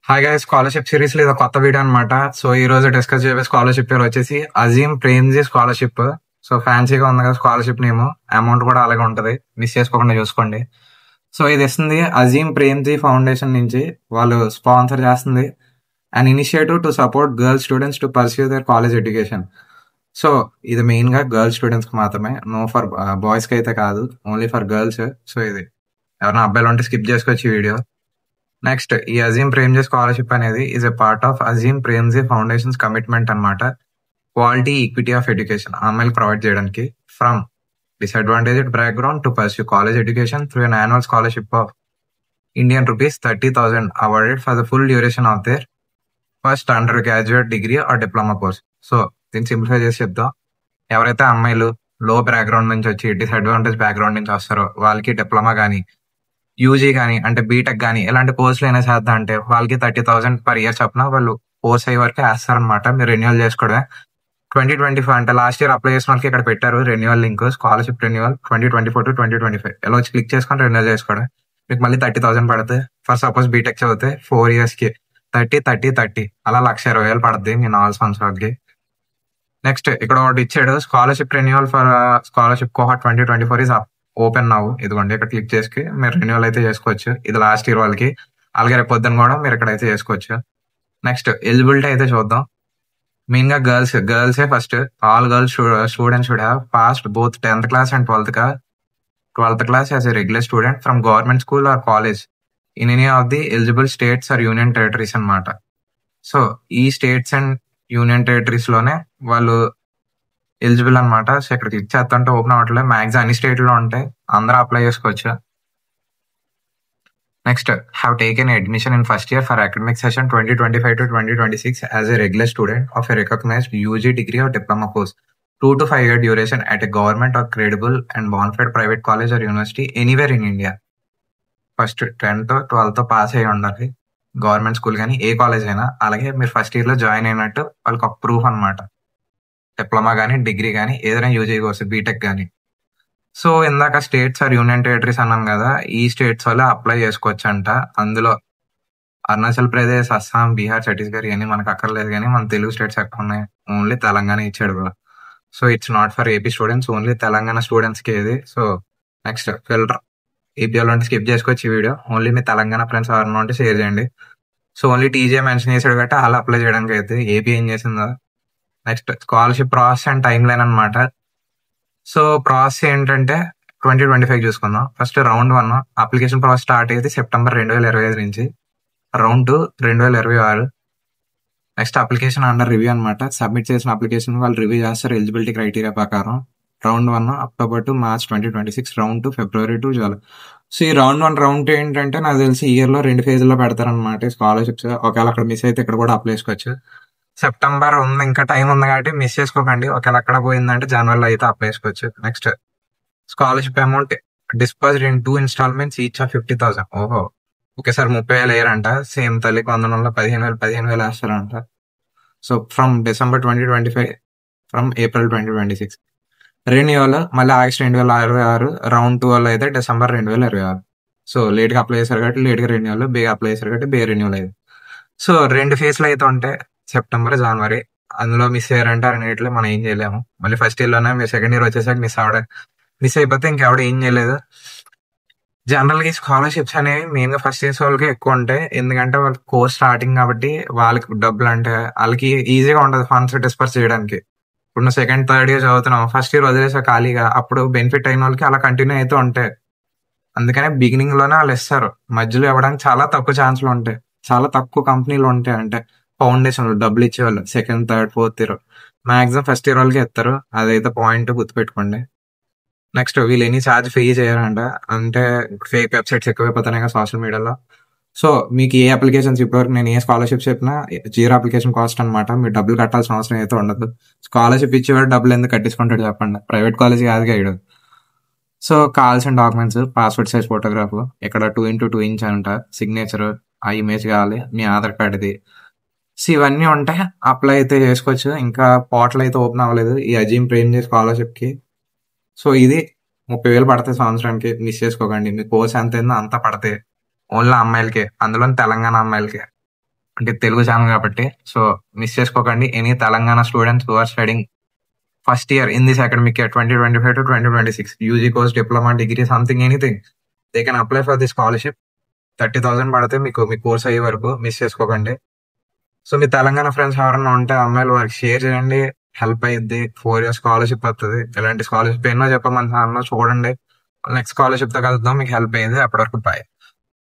Hi guys, scholarship series లో ఇది ఒక కొత్త వీడియో అనమాట. సో ఈ రోజు డిస్కస్ చేయబోయే స్కాలర్షిప్ పేరు వచ్చేసి అజీమ్ ప్రేమ్జీ స్కాలర్షిప్. సో ఫ్యాన్సీగా ఉంది కదా స్కాలర్షిప్ నేమ్. అమౌంట్ కూడా అలాగే ఉంటది, మిస్ చేసుకోకుండా చూసుకోండి. సో ఇది ఇస్తుంది అజీమ్ ప్రేమ్జీ ఫౌండేషన్ నుంచి. వాళ్ళు స్పాన్సర్ చేస్తుంది an initiative to support girls students to pursue their college education. So ఇది మెయిన్ గా గర్ల్స్ స్టూడెంట్స్ కి మాత్రమే, నో ఫర్ బాయ్స్ కి అయితే కాదు, ఓన్లీ ఫర్ గర్ల్స్. సో ఇది ఎవరైనా అబ్బాయిలు ఉంటే స్కిప్ చేసుకోవచ్చు ఈ వీడియో. నెక్స్ట్, ఈ అజీమ్ ప్రేమ్జీ స్కాలర్షిప్ అనేది is a part of Azeem Premji foundations commitment అన్నమాట. క్వాలిటీ ఈక్విటీ ఆఫ్ ఎడ్యుకేషన్ అమ్మాయిలకు ప్రొవైడ్ చేయడానికి from disadvantaged background to pursue college education through an annual scholarship of Indian rupees 30,000 awarded for the full duration of their first under graduate degree or diploma course. So దీన్ని simplify చేసి చెప్దాం. ఎవరైతే అమ్మాయిలు లో background నుంచి వచ్చి disadvantage background నుంచి వస్తారో వాళ్ళకి డిప్లొమా కానీ యూజీ కానీ అంటే బీటెక్ కానీ ఇలాంటి కోర్సులు అయినా చేద్దాం అంటే వాళ్ళకి 30,000 per year చొప్పున వాళ్ళు కోర్స్ అయ్యే వరకు వేస్తారనమాట. మీరు రెన్యువల్ చేసుకోవడమే. 2025 అంటే లాస్ట్ ఇయర్ అప్లై చేసిన వాళ్ళకి ఇక్కడ పెట్టారు renewal link, scholarship renewal 2024 to 2025. ఎలా వచ్చి క్లిక్ చేసుకొని రెన్యువల్ చేసుకోవడం. మీకు మళ్ళీ 30,000 పడుతుంది. ఫర్ సపోజ్ బీటెక్ చదివితే 4 years కి 30 అలా 1,20,000 పడుతుంది మీ 4 సంవత్సరాలకి. నెక్స్ట్ ఇక్కడ ఒకటి ఇచ్చాడు, scholarship renewal for scholarship cohort 2024 is open now. ఇదిగోండి ఇక్కడ క్లిక్ చేసి మీరు రెన్యువల్ అయితే చేసుకోవచ్చు. ఇది లాస్ట్ ఇయర్ వాళ్ళకి, అలాగే రేపు పొద్దున కూడా మీరు ఇక్కడ అయితే చేసుకోవచ్చు. నెక్స్ట్ ఎలిజిబిలిటీ అయితే చూద్దాం. మెయిన్ గా గర్ల్సే first. All girls students should have passed both 10th class and 12th class as a regular student from government school or college in any of the eligible states or union territories అన్నమాట. So ఈ states and union territories లోనే వాళ్ళు eligible అనమాట. So ఇక్కడ click చేస్తుంటే open అవ్వట్లేదు. Maximum అన్ని state లో ఉంటాయి, అందరూ అప్లై చేసుకోవచ్చు. Next, have taken admission in first year for academic session 2025 to 2026 as a regular student of a recognised UG degree or diploma course 2 to 5 year duration at a government or credible and bonafide private college or university anywhere in India. First 10th 12th pass అయ్యి ఉండాలి, government school కానీ ఏ college అయినా. అలాగే మీరు first year లో join అయినట్టు వాళ్ళకి ఒక ప్రూఫ్ అనమాట. డిప్లొమా కానీ డిగ్రీ కానీ ఏదైనా యూజీ కోర్స్ బీటెక్ కానీ. సో ఇందాక స్టేట్స్ ఆర్ యూనియన్ టెరిటరీస్ అన్నాం కదా, ఈ స్టేట్స్ వల్ల అప్లై చేసుకోవచ్చు అంట. అందులో అరుణాచల్ ప్రదేశ్, అస్సాం, బీహార్, ఛత్తీస్గఢ్ ఇవన్నీ మనకు అక్కర్లేదు, కానీ మన తెలుగు స్టేట్స్ ఎక్కడ ఉన్నాయి, ఓన్లీ తెలంగాణ ఇచ్చాడు కూడా. So it's not for AP students, only Telangana students కి ఇది. సో నెక్స్ట్ ఫిల్టర్ ఏపీ వాళ్ళు అంటే స్కిప్ చేసుకోవచ్చు ఈ వీడియో. ఓన్లీ మీ తెలంగాణ ఫ్రెండ్స్ ఎవరైనా ఉంటే షేర్ చేయండి. సో ఓన్లీ టీజే మెన్షన్ చేసాడు కాబట్టి అలా అప్లై చేయడానికి అయితే. ఏపీ ఏం చేసిందో. Next scholarship process and time line అనమాట. సో ప్రాసెస్ ఏంటంటే 2025 చూసుకుందాం. First round 1 application process start అయ్యేది September 2025 నుంచి. Round 2 2026. Next application under review అనమాట. సబ్మిట్ చేసిన అప్లికేషన్ వాళ్ళు రివ్యూ చేస్తారు ఎలిజిబిలిటీ క్రైటీరియా ప్రకారం. Round 1 October to March 2026, round 2 February to July. So ఈ రౌండ్ 1 రౌండ్ 2 ఏంటంటే నాకు తెలిసి ఈ ఇయర్ లో 2 ఫేజ్లో పెడతారనమాట స్కాలర్షిప్స్. ఒకవేళ అక్కడ మిస్ అయితే ఇక్కడ కూడా అప్లై చేసుకోవచ్చు. సెప్టెంబర్ ఉంది, ఇంకా టైం ఉంది కాబట్టి మిస్ చేసుకోకండి. ఒకవేళ అక్కడ పోయిందంటే జనవరిలో అయితే అప్లై చేసుకోవచ్చు. Next scholarship amount disbursed in 2 installments each of 50,000. ఓహో, ఒకేసారి 30,000 వేయరంట. సేమ్ తల్లికి 100 15,000 వేస్తారంట. So from December 2025, from April 2026. Renewal మళ్ళీ August 2026. రౌండ్ 2 వల్ల అయితే December 2026. సో లేట్ గా అప్లై చేశారు కాబట్టి లేట్ గా రెన్యువల్, బేగా అప్లై చేశారు కాబట్టి బే రెన్యువల్ అయింది. సో 2 ఫేజ్లు అయితే ఉంటాయి, సెప్టెంబర్ జనవరి. అందులో మిస్ అయ్యారంటే రెండిట్లో మనం ఏం చేయలేము. మళ్ళీ ఫస్ట్ ఇయర్ లోనే మీరు సెకండ్ ఇయర్ వచ్చేసాక మిస్ అయిపోతే ఇంకెవడ ఏం చేయలేదు. జనరల్ గా స్కాలర్షిప్స్ అనేవి మెయిన్ గా ఫస్ట్ ఇయర్స్ వాళ్ళకి ఎక్కువ ఉంటాయి, ఎందుకంటే వాళ్ళకి కోర్స్ స్టార్టింగ్ కాబట్టి వాళ్ళకి డబ్బులు అంటే వాళ్ళకి ఈజీగా ఉండదు ఫండ్స్ డిస్పర్స్ చేయడానికి. ఇప్పుడు నువ్వు సెకండ్ థర్డ్ ఇయర్ చదువుతున్నావు, ఫస్ట్ ఇయర్ వదిలేసా ఖాళీగా, అప్పుడు బెనిఫిట్ అయిన వాళ్ళకి అలా కంటిన్యూ అయితే ఉంటాయి. అందుకనే బిగినింగ్ లోనే వాళ్ళు ఇస్తారు, మధ్యలో ఇవ్వడానికి చాలా తక్కువ ఛాన్స్లు ఉంటాయి. చాలా తక్కువ కంపెనీలు ఉంటాయి, అంటే ఫౌండేషన్ డబ్బులు ఇచ్చేవాళ్ళు second third fourth year. Maximum first year వాళ్ళకి ఇస్తారు, అదైతే పాయింట్ గుర్తుపెట్టుకోండి. నెక్స్ట్ వీళ్ళు ఎన్ని ఛార్జ్ పే చేయాలంట, అంటే ఫేక్ వెబ్సైట్స్ ఎక్కువైపోతున్నాయి కదా సోషల్ మీడియాలో. సో మీకు ఏ అప్లికేషన్స్ ఇప్పటివరకు నేను ఏ స్కాలర్షిప్ చెప్పినా 0 అప్లికేషన్ కాస్ట్ అనమాట. మీరు డబ్బులు కట్టాల్సిన అవసరం అయితే ఉండదు. స్కాలర్షిప్ ఇచ్చేవాడు డబ్బులు ఎందుకు కట్టించుకుంటాడు చెప్పండి, ప్రైవేట్ కాలేజ్ కాదు గైడ్. సో కావాల్సిన డాక్యుమెంట్స్ పాస్పోర్ట్ సైజ్ ఫోటోగ్రాఫ్, ఇక్కడ 2x2 inch అంట, సిగ్నేచర్, ఆ ఇమేజ్ కావాలి, మీ ఆధార్ కార్డ్ది. సో ఇవన్నీ ఉంటాయి, అప్లై అయితే చేసుకోవచ్చు. ఇంకా పోర్టల్ అయితే ఓపెన్ అవ్వలేదు ఈ అజీమ్ ప్రేమ్జీ స్కాలర్షిప్ కి. సో ఇది 30,000 పడతాయి సంవత్సరానికి, మిస్ చేసుకోకండి. మీ కోర్స్ ఎంత అయిందో అంతా పడతాయి, ఓన్లీ అమ్మాయిలకే, అందులో తెలంగాణ అమ్మాయిలకే. అంటే తెలుగు ఛానల్ కాబట్టి. సో మిస్ చేసుకోకండి. Any Telangana students who are studying first year in this academic year 2025 to 2026 UG course, diploma, degree, something anything, they can apply for the scholarship. 30,000 పడితే మీకు మీ కోర్స్ అయ్యే వరకు. మిస్ చేసుకోకండి. సో మీ తెలంగాణ ఫ్రెండ్స్ ఎవరైనా ఉంటే అమ్మాయిలు వారికి షేర్ చేయండి. హెల్ప్ అయ్యిద్ది. 4 years స్కాలర్షిప్ వస్తుంది. ఇలాంటి స్కాలర్షిప్ ఎన్నో చెప్పమని చూడండి. నెక్స్ట్ స్కాలర్షిప్ తో కలుద్దాం. మీకు హెల్ప్ అయ్యింది. అప్పటి వరకు బాయ్.